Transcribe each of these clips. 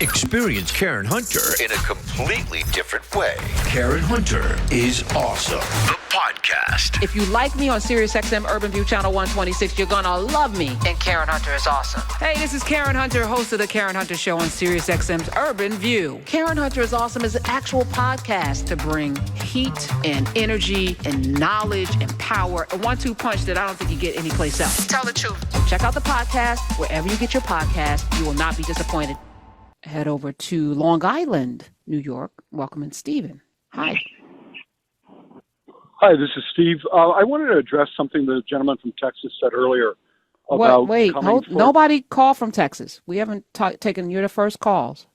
Experience Karen Hunter in a completely different way. Karen Hunter is awesome. The podcast. If you like me on SiriusXM Urban View Channel 126, you're gonna love me. And Karen Hunter is awesome. Hey, this is Karen Hunter, host of the Karen Hunter Show on SiriusXM's Urban View. Karen Hunter is awesome is an actual podcast to bring heat and energy and knowledge and power. A 1-2 punch that I don't think you get anyplace else. Tell the truth. Check out the podcast wherever you get your podcast. You will not be disappointed. Head over to Long Island, New York. Welcome in, Stephen. Hi. Hi, this is Steve. I wanted to address something the gentleman from Texas said earlier about nobody call from Texas. We haven't taken, you're the first calls.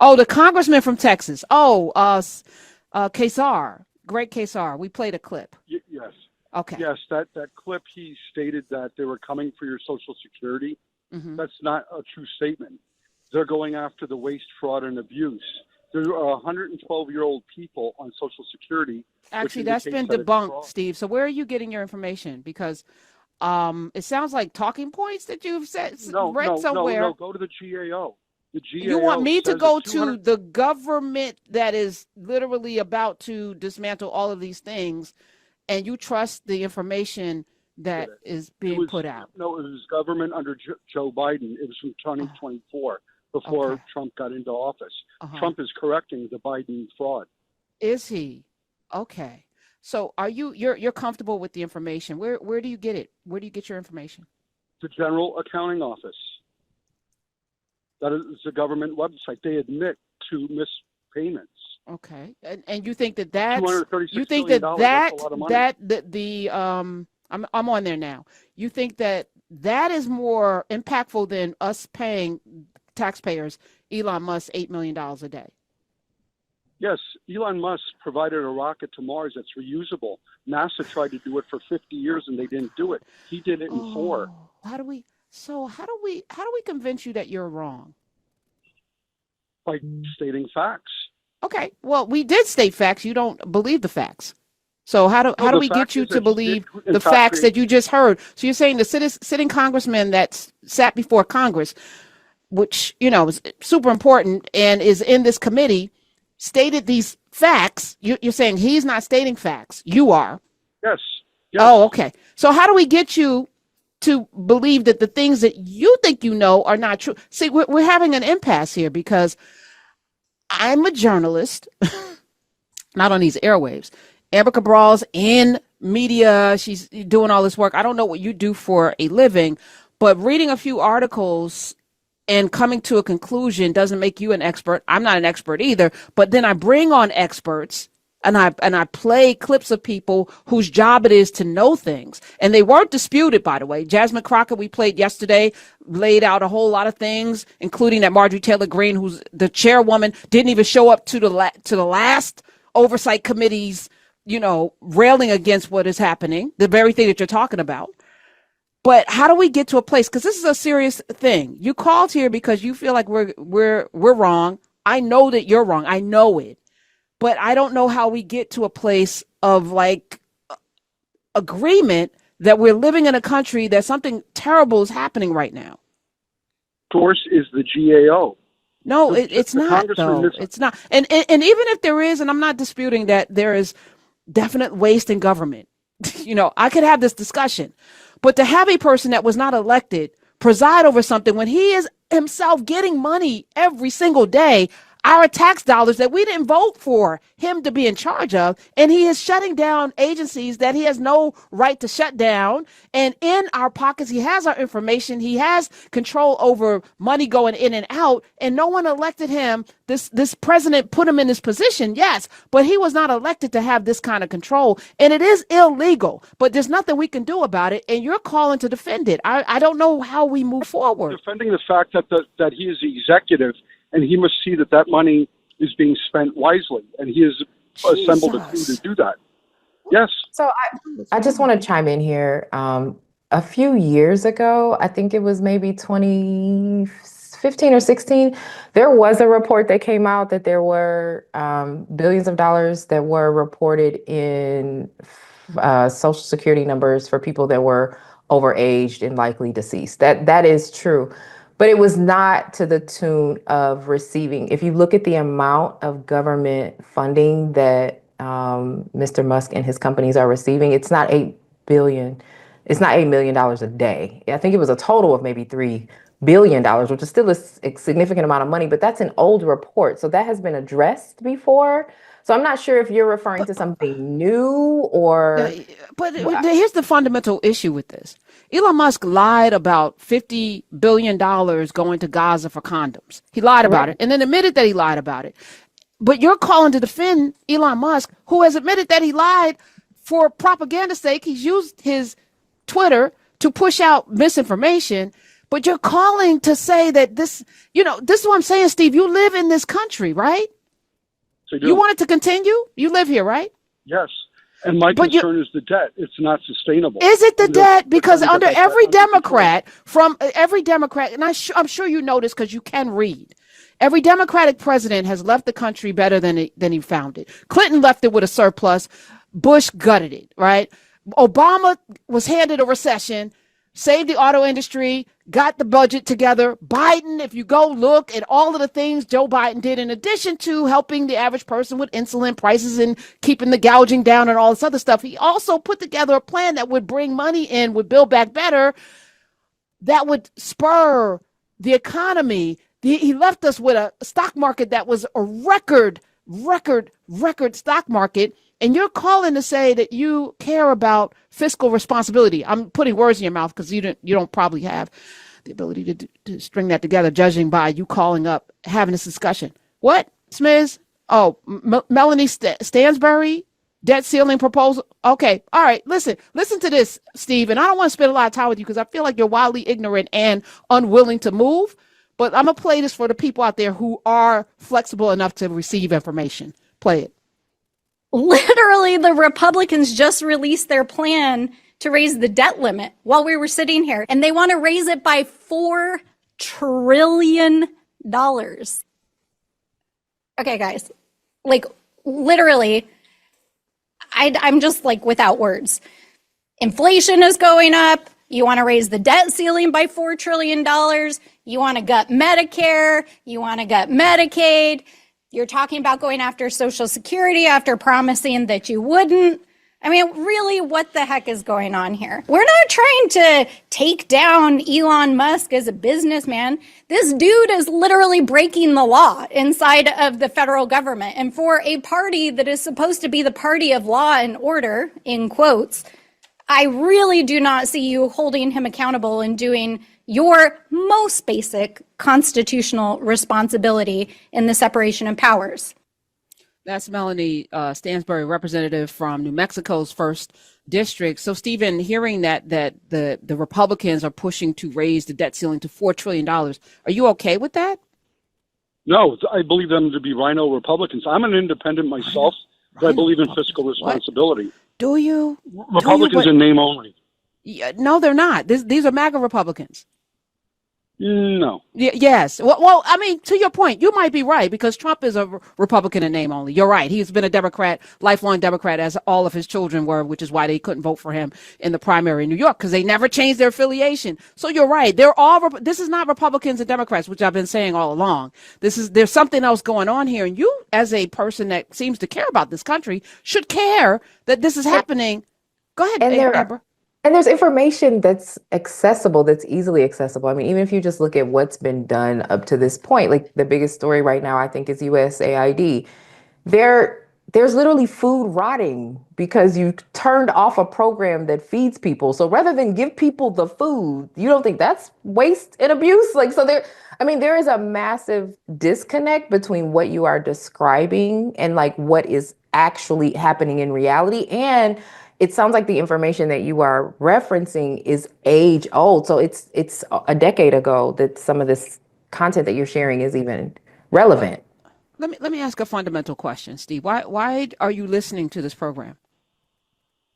Oh, the congressman from Texas. Oh, Kesar, great Kesar. We played a clip. Yes. Okay. Yes, that clip, he stated that they were coming for your Social Security. Mm-hmm. That's not a true statement. They're going after the waste, fraud, and abuse. There are 112-year-old people on Social Security. Actually, that's been debunked, Steve. So where are you getting your information? Because it sounds like talking points that you've read somewhere. No, go to the GAO. The GAO. You want me to go to the government that is literally about to dismantle all of these things, and you trust the information that is being put out? No, it was government under Joe Biden. It was from 2024. Before Trump got into office. Trump is correcting the Biden fraud. Is he? Okay. So are you're comfortable with the information? Where do you get it? Where do you get your information? The General Accounting Office. That is the government website. They admit to mispayments. Okay. And you think that's you think that's a lot of money. I'm on there now. You think that is more impactful than us paying taxpayers Elon Musk $8 million a day? Yes, Elon Musk provided a rocket to Mars that's reusable. NASA tried to do it for 50 years and they didn't do it. He did it in 4. How do we convince you that you're wrong? By stating facts. Okay. Well, we did state facts. You don't believe the facts. So how do we get you to believe the facts that you just heard? So you're saying the sitting congressman that sat before Congress, which, is super important and is in this committee, stated these facts. You're saying he's not stating facts. You are. Yes. Oh, okay. So how do we get you to believe that the things that you think you know are not true? See, we're having an impasse here because I'm a journalist, not on these airwaves. Amber Cabral's in media. She's doing all this work. I don't know what you do for a living, but reading a few articles and coming to a conclusion doesn't make you an expert. I'm not an expert either, but then I bring on experts and I play clips of people whose job it is to know things. And they weren't disputed, by the way. Jasmine Crockett, we played yesterday, laid out a whole lot of things, including that Marjorie Taylor Greene, who's the chairwoman, didn't even show up to the last oversight committee's, railing against what is happening, the very thing that you're talking about. But how do we get to a place? Because this is a serious thing. You called here because you feel like we're wrong. I know that you're wrong. I know it. But I don't know how we get to a place of agreement that we're living in a country that something terrible is happening right now. Source is the GAO. No, it's not, though. It's not. And even if there is, and I'm not disputing that there is definite waste in government, I could have this discussion. But to have a person that was not elected preside over something when he is himself getting money every single day, our tax dollars that we didn't vote for him to be in charge of, and he is shutting down agencies that he has no right to shut down. And in our pockets, he has our information. He has control over money going in and out, and no one elected him. This president put him in this position, yes, but he was not elected to have this kind of control, and it is illegal, but there's nothing we can do about it, and you're calling to defend it. I don't know how we move forward. Defending the fact that he is the executive, and he must see that money is being spent wisely, and he has assembled a crew to do that. Yes. So I just want to chime in here. A few years ago, I think it was maybe 2015 or 16, there was a report that came out that there were billions of dollars that were reported in Social Security numbers for people that were overaged and likely deceased. That is true. But it was not to the tune of receiving. If you look at the amount of government funding that Mr. Musk and his companies are receiving, it's not it's not $8 million a day. I think it was a total of maybe $3 billion, which is still a significant amount of money, but that's an old report. So that has been addressed before. So I'm not sure if you're referring to something new or. But here's the fundamental issue with this. Elon Musk lied about $50 billion going to Gaza for condoms. He lied about it and then admitted that he lied about it. But you're calling to defend Elon Musk, who has admitted that he lied for propaganda's sake. He's used his Twitter to push out misinformation. But you're calling to say that this is what I'm saying, Steve. You live in this country, right? You want it to continue? You live here, right? Yes. And my concern is the debt. It's not sustainable. Is it the debt? Because under every Democrat, and I'm sure you know this because you can read, every Democratic president has left the country better than he found it. Clinton left it with a surplus. Bush gutted it, right? Obama was handed a recession, saved the auto industry, got the budget together. Biden, if you go look at all of the things Joe Biden did, in addition to helping the average person with insulin prices and keeping the gouging down and all this other stuff, he also put together a plan that would bring money in, would build back better, that would spur the economy. He left us with a stock market that was a record stock market. And you're calling to say that you care about fiscal responsibility. I'm putting words in your mouth because you don't probably have the ability to string that together, judging by you calling up, having this discussion. What, Smiz? Oh, Melanie Stansbury, debt ceiling proposal. Okay, all right. Listen to this, Steve. And I don't want to spend a lot of time with you because I feel like you're wildly ignorant and unwilling to move. But I'm gonna play this for the people out there who are flexible enough to receive information. Play it. Literally, the Republicans just released their plan to raise the debt limit while we were sitting here, and they want to raise it by $4 trillion. Okay, guys, like literally, I'm just like without words. Inflation is going up. You want to raise the debt ceiling by $4 trillion. You want to gut Medicare. You want to gut Medicaid. You're talking about going after Social Security after promising that you wouldn't. I mean, really, what the heck is going on here? We're not trying to take down Elon Musk as a businessman. This dude is literally breaking the law inside of the federal government. And for a party that is supposed to be the party of law and order, in quotes, I really do not see you holding him accountable and doing your most basic constitutional responsibility in the separation of powers. That's Melanie Stansbury, representative from New Mexico's 1st District. So, Stephen, hearing that the Republicans are pushing to raise the debt ceiling to $4 trillion, are you okay with that? No, I believe them to be rhino Republicans. I'm an independent myself, but I believe in fiscal responsibility. What? Do you? Republicans in name only. Yeah, no, they're not. These are MAGA Republicans. No. Yes. Well, I mean, to your point, you might be right because Trump is a Republican in name only. You're right. He's been a Democrat, lifelong Democrat, as all of his children were, which is why they couldn't vote for him in the primary in New York because they never changed their affiliation. So you're right. This is not Republicans and Democrats, which I've been saying all along. There's something else going on here. And you, as a person that seems to care about this country, should care that this is happening. Go ahead, Amber. And there's information that's accessible, that's easily accessible. I mean, even if you just look at what's been done up to this point, like the biggest story right now, I think, is USAID. There's literally food rotting because you turned off a program that feeds people. So rather than give people the food, you don't think that's waste and abuse? Like, so there is a massive disconnect between what you are describing and like what is actually happening in reality. And it sounds like the information that you are referencing is age old. So it's a decade ago that some of this content that you're sharing is even relevant. Let me ask a fundamental question, Steve. Why are you listening to this program?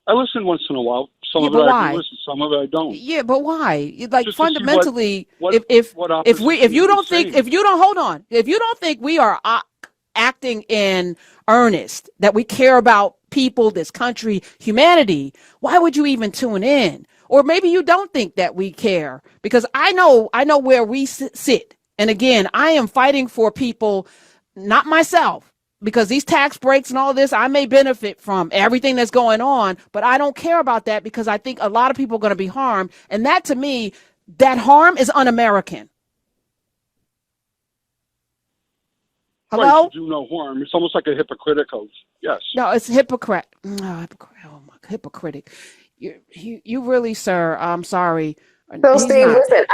I listen once in a while. Some of it I do listen, some of it I don't. Yeah, but why? Like just fundamentally, what if you don't think we are acting in earnest, that we care about people, this country, humanity, why would you even tune in? Or maybe you don't think that we care, because I know where we sit. And again, I am fighting for people, not myself, because these tax breaks and all this, I may benefit from everything that's going on, but I don't care about that because I think a lot of people are going to be harmed. And that, to me, that harm is un-American. Hello? Right, to do no harm. It's almost like a hypocritical. Yes. No, it's hypocrite. No, hypocritic. You really, sir. I'm sorry. So, He's Steve, not. listen,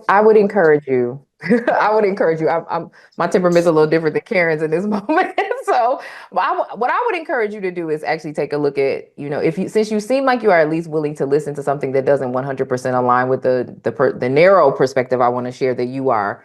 I would encourage you. I would encourage you. I'm my temperament's a little different than Karen's in this moment. So, what I would encourage you to do is actually take a look at, since you seem like you are at least willing to listen to something that doesn't 100% align with the narrow perspective I want to share that you are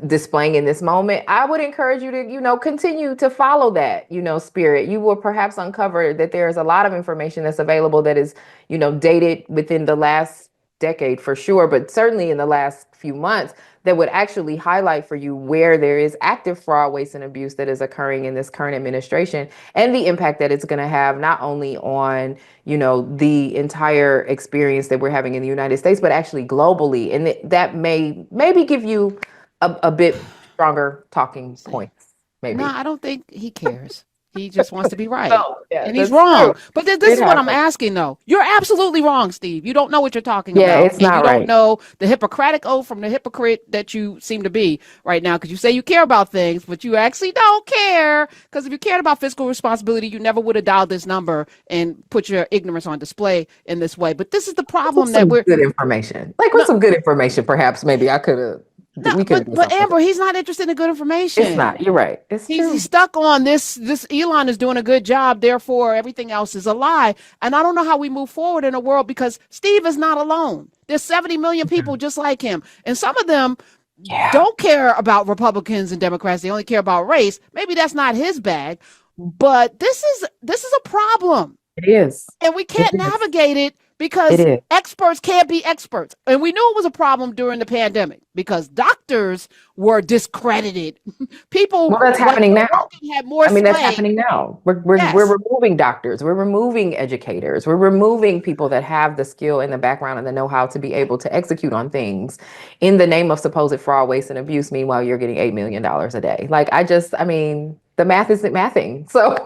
displaying in this moment. I would encourage you to, continue to follow that, spirit. You will perhaps uncover that there's a lot of information that's available that is, dated within the last decade for sure, but certainly in the last few months, that would actually highlight for you where there is active fraud, waste, and abuse that is occurring in this current administration, and the impact that it's going to have not only on, the entire experience that we're having in the United States, but actually globally. And that may maybe give you a bit stronger talking points. Maybe. No, I don't think he cares. He just wants to be right. And he's that's wrong. true. But this is what I'm asking, though. You're absolutely wrong, Steve. You don't know what you're talking Yeah, about. it's not and you right. don't know the Hippocratic oath from the hypocrite that you seem to be right now, because you say you care about things, but you actually don't care. Because if you cared about fiscal responsibility, you never would have dialed this number and put your ignorance on display in this way. But this is the problem that we're... Good information. With some good information, perhaps maybe I could have... No, but Amber, he's not interested in good information. It's not. You're right. It's true. He's stuck on this. Elon is doing a good job. Therefore, everything else is a lie. And I don't know how we move forward in a world, because Steve is not alone. There's 70 million people just like him. And some of them don't care about Republicans and Democrats. They only care about race. Maybe that's not his bag. But this is a problem. It is. And we can't navigate it because experts can't be experts. And we knew it was a problem during the pandemic because doctors were discredited. People, well, that's happening now. Had more that's happening now. We're removing doctors. We're removing educators. We're removing people that have the skill and the background and the know-how to be able to execute on things in the name of supposed fraud, waste, and abuse. Meanwhile, you're getting $8 million a day. The math isn't mathing. So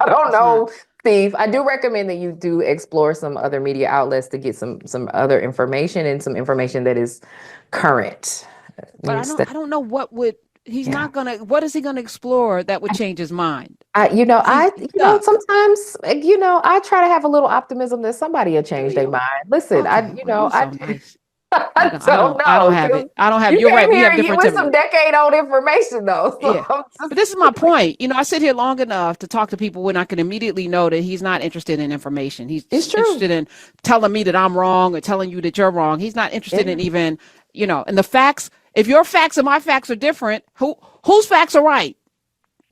I don't know. Steve, I do recommend that you do explore some other media outlets to get some other information and some information that is current. But I don't know what would what is he gonna explore that would change his mind? Sometimes I try to have a little optimism that somebody will change their mind. Listen, nice. I don't know. I don't have it. I don't have it. You're right. We have different with some decade-old information, though. So yeah. But this is my point. I sit here long enough to talk to people when I can immediately know that he's not interested in information. He's interested in telling me that I'm wrong or telling you that you're wrong. He's not interested in even, and the facts. If your facts and my facts are different, whose facts are right?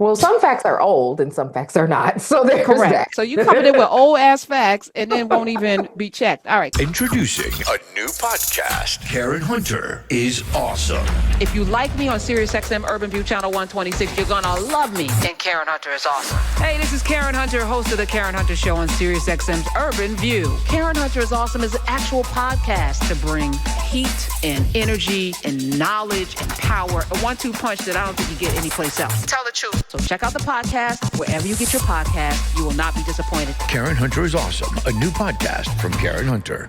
Well, some facts are old and some facts are not. So they're correct. So you coming in with old ass facts and then won't even be checked. All right. Introducing a new podcast. Karen Hunter is awesome. If you like me on SiriusXM Urban View Channel 126, you're going to love me. And Karen Hunter is awesome. Hey, this is Karen Hunter, host of the Karen Hunter Show on SiriusXM's Urban View. Karen Hunter is awesome is an actual podcast to bring heat and energy and knowledge and power. A 1-2 punch that I don't think you get anyplace else. Tell the truth. So check out the podcast wherever you get your podcast. You will not be disappointed. Karen Hunter is awesome. A new podcast from Karen Hunter.